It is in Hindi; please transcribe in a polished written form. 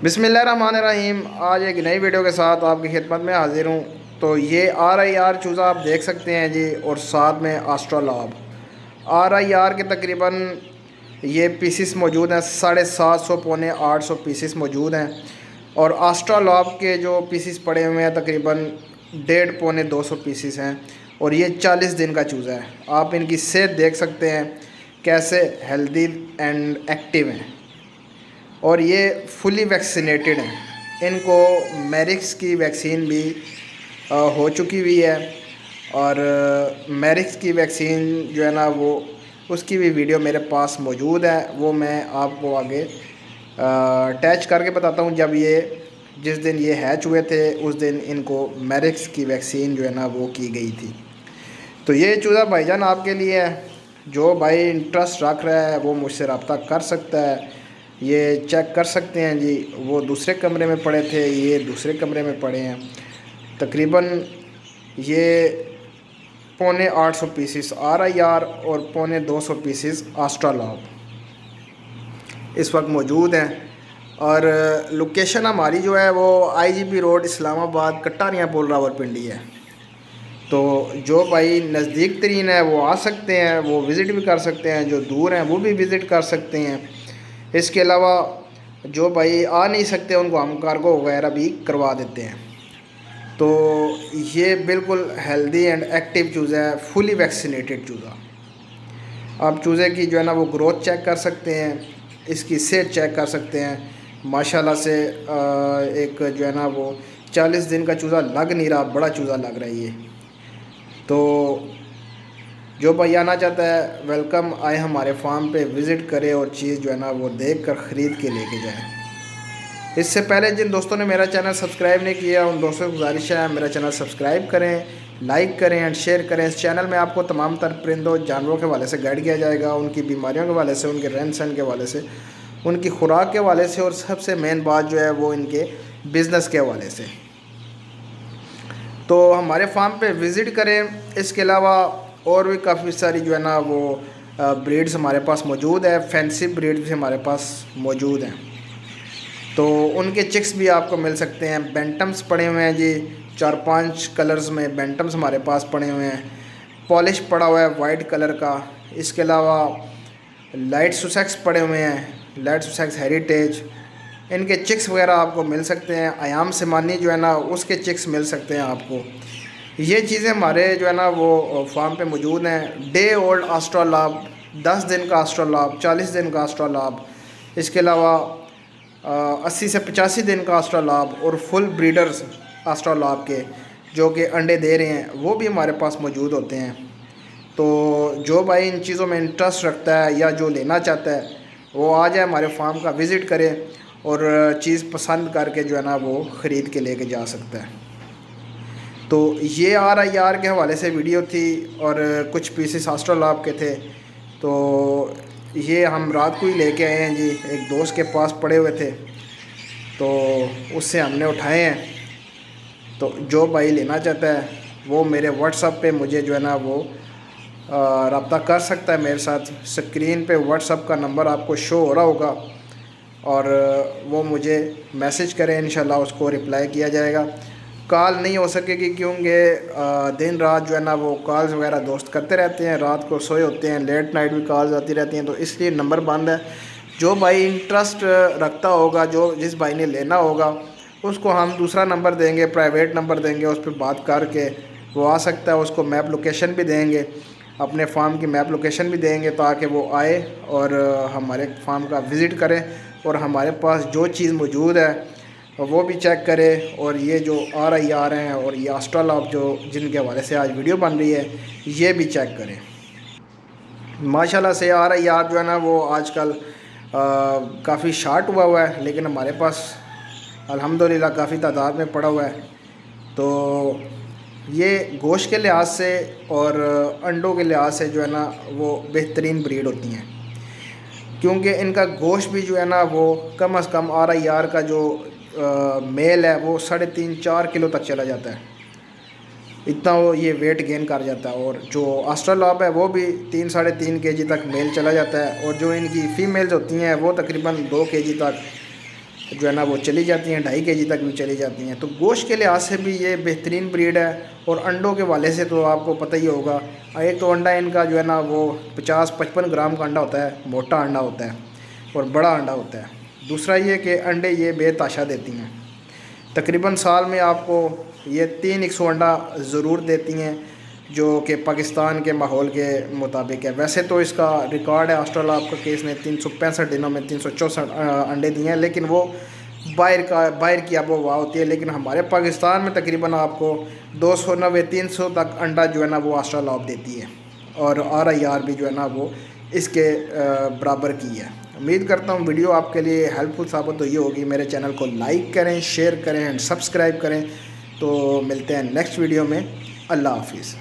बिस्मिल्लाहिर्रहमानिर्रहीम। आज एक नई वीडियो के साथ आपकी खिदमत में हाजिर हूँ। तो ये RIR चूज़ा आप देख सकते हैं जी, और साथ में आस्ट्रोलाब। RIR के तकरीबन ये पीसीस मौजूद हैं, 750 पौने 800 पीसीस मौजूद हैं। और आस्ट्रोलाब के जो पीसीस पड़े हुए हैं तकरीबन 1.5 पौने 200 पीसीस हैं। और ये 40 दिन का चूज़ा है। आप इनकी सेहत देख सकते हैं कैसे हेल्दी एंड एक्टिव हैं। और ये फुली वैक्सीनेटेड हैं। इनको मैरिक्स की वैक्सीन भी हो चुकी हुई है। और मैरिक्स की वैक्सीन जो है ना, वो उसकी भी वीडियो मेरे पास मौजूद है। वो मैं आपको आगे अटैच करके बताता हूँ। जब ये जिस दिन ये हैच हुए थे उस दिन इनको मैरिक्स की वैक्सीन जो है ना वो की गई थी। तो ये चूज़ा भाईजान आपके लिए है। जो भाई इंटरेस्ट रख रहा है वो मुझसे रब्ता कर सकता है। ये चेक कर सकते हैं जी, वो दूसरे कमरे में पड़े थे, ये दूसरे कमरे में पड़े हैं। तकरीबन ये पौने 800 पीसीस RIR और पौने 200 पीसीस आस्ट्रोलाब इस वक्त मौजूद हैं। और लोकेशन हमारी जो है वो IGP रोड इस्लामाबाद कट्टारियाँ पुल रावलपिंडी है। तो जो भाई नज़दीक तरीन है वो आ सकते हैं, वो विज़िट भी कर सकते हैं। जो दूर हैं वो भी विज़िट कर सकते हैं। इसके अलावा जो भाई आ नहीं सकते उनको हम कार्गो वगैरह भी करवा देते हैं। तो ये बिल्कुल हेल्दी एंड एक्टिव चूज़ा है, फुली वैक्सीनेटेड चूज़ा। आप चूज़े की जो है ना वो ग्रोथ चेक कर सकते हैं, इसकी सेहत चेक कर सकते हैं। माशाल्लाह से एक जो है ना वो 40 दिन का चूज़ा लग नहीं रहा, बड़ा चूज़ा लग रहा है ये। तो जो भाई आना चाहता है वेलकम, आए हमारे फार्म पे विज़िट करे और चीज़ जो है ना वो देख कर ख़रीद के लेके जाए। इससे पहले जिन दोस्तों ने मेरा चैनल सब्सक्राइब नहीं किया उन दोस्तों की गुजारिश है मेरा चैनल सब्सक्राइब करें, लाइक करें एंड शेयर करें। इस चैनल में आपको तमाम तर परिंदों जानवरों के हवाले से गाइड किया जाएगा, उनकी बीमारियों के हवाले से, उनके रहन सहन के हवाले से, उनकी खुराक के हवाले से, और सबसे मेन बात जो है वो इनके बिज़नेस के हवाले से। तो हमारे फार्म पे विज़िट करें। इसके अलावा और भी काफ़ी सारी जो है ना वो ब्रीड्स हमारे पास मौजूद है, फैंसी ब्रीड्स भी हमारे पास मौजूद हैं। तो उनके चिक्स भी आपको मिल सकते हैं। बेंटम्स पड़े हुए हैं जी, 4-5 कलर्स में बेंटम्स हमारे पास पड़े हुए हैं। पॉलिश पड़ा हुआ है वाइट कलर का। इसके अलावा लाइट सुसेक्स पड़े हुए हैं, लाइट सुसेक्स हेरिटेज। इनके चिक्स वगैरह आपको मिल सकते हैं। आयाम सिमानी जो है ना उसके चिक्स मिल सकते हैं आपको। ये चीज़ें हमारे जो है ना वो फार्म पे मौजूद हैं। डे ओल्ड आस्ट्रोलाब, 10 दिन का आस्ट्रोलाब, 40 दिन का आस्ट्रोलाब, इसके अलावा 80 से 85 दिन का आस्ट्रोलाब और फुल ब्रीडर्स आस्ट्रोलाब के जो कि अंडे दे रहे हैं वो भी हमारे पास मौजूद होते हैं। तो जो भाई इन चीज़ों में इंटरेस्ट रखता है या जो लेना चाहता है वो आ जाए हमारे फार्म का विज़िट करे और चीज़ पसंद करके जो है ना वो ख़रीद के लेके जा सकता है। तो ये RIR के हवाले से वीडियो थी और कुछ पीसेस आस्ट्रोलाब के थे। तो ये हम रात को ही लेके आए हैं जी, एक दोस्त के पास पड़े हुए थे तो उससे हमने उठाए हैं। तो जो भाई लेना चाहता है वो मेरे WhatsApp पे मुझे जो है ना वो रब्ता कर सकता है मेरे साथ। स्क्रीन पे WhatsApp का नंबर आपको शो हो रहा होगा और वो मुझे मैसेज करें, इंशाल्लाह उसको रिप्लाई किया जाएगा। कॉल नहीं हो सकेगी क्योंकि दिन रात जो है ना वो कॉल्स वगैरह दोस्त करते रहते हैं, रात को सोए होते हैं, लेट नाइट भी कॉल्स आती रहती हैं, तो इसलिए नंबर बंद है। जो भाई इंटरेस्ट रखता होगा, जो जिस भाई ने लेना होगा उसको हम दूसरा नंबर देंगे, प्राइवेट नंबर देंगे, उस पर बात करके वो आ सकता है। उसको मैप लोकेशन भी देंगे, अपने फार्म की मैप लोकेशन भी देंगे ताकि वो आए और हमारे फार्म का विज़िट करें और हमारे पास जो चीज़ मौजूद है वो भी चेक करें। और ये जो RIR हैं और ये आस्ट्रोलाब जो जिनके हवाले से आज वीडियो बन रही है ये भी चेक करें। माशाल्लाह से RIR जो है ना वो आजकल काफ़ी शार्ट हुआ है, लेकिन हमारे पास अल्हम्दुलिल्लाह काफ़ी तादाद में पड़ा हुआ है। तो ये गोश्त के लिहाज से और अंडों के लिहाज से जो है ना वो बेहतरीन ब्रीड होती हैं, क्योंकि इनका गोश्त भी जो है ना वो कम अज़ कम RIR का जो मेल है वो 3.5-4 किलो तक चला जाता है, इतना वो ये वेट गेन कर जाता है। और जो आस्ट्रोलाब है वो भी 3-3.5 kg तक मेल चला जाता है, और जो इनकी फ़ीमेल्स होती हैं वो तकरीबन 2 kg तक जो है ना वो चली जाती हैं, 2.5 kg तक भी चली जाती हैं। तो गोश्त के लिहाज से भी ये बेहतरीन ब्रीड है। और अंडों के वाले से तो आपको पता ही होगा, एक तो अंडा इनका जो है ना वो 50-55 ग्राम का अंडा होता है, मोटा अंडा होता है और बड़ा अंडा होता है। दूसरा ये कि अंडे ये बेताशा देती हैं, तकरीबन साल में आपको ये 300 अंडा ज़रूर देती हैं, जो कि पाकिस्तान के माहौल के मुताबिक है। वैसे तो इसका रिकॉर्ड है ऑस्ट्रेलिया का केस ने 365 दिनों में 364 अंडे दिए हैं, लेकिन वो बाहर की आबो हवा होती है। लेकिन हमारे पाकिस्तान में तकरीबन आपको 290-300 तक अंडा जो है ना वो ऑस्ट्रेलिया देती है। और RIR भी जो है ना वो इसके बराबर की है। उम्मीद करता हूँ वीडियो आपके लिए हेल्पफुल साबित हुई होगी। मेरे चैनल को लाइक करें, शेयर करें एंड सब्सक्राइब करें। तो मिलते हैं नेक्स्ट वीडियो में। अल्लाह हाफिज़।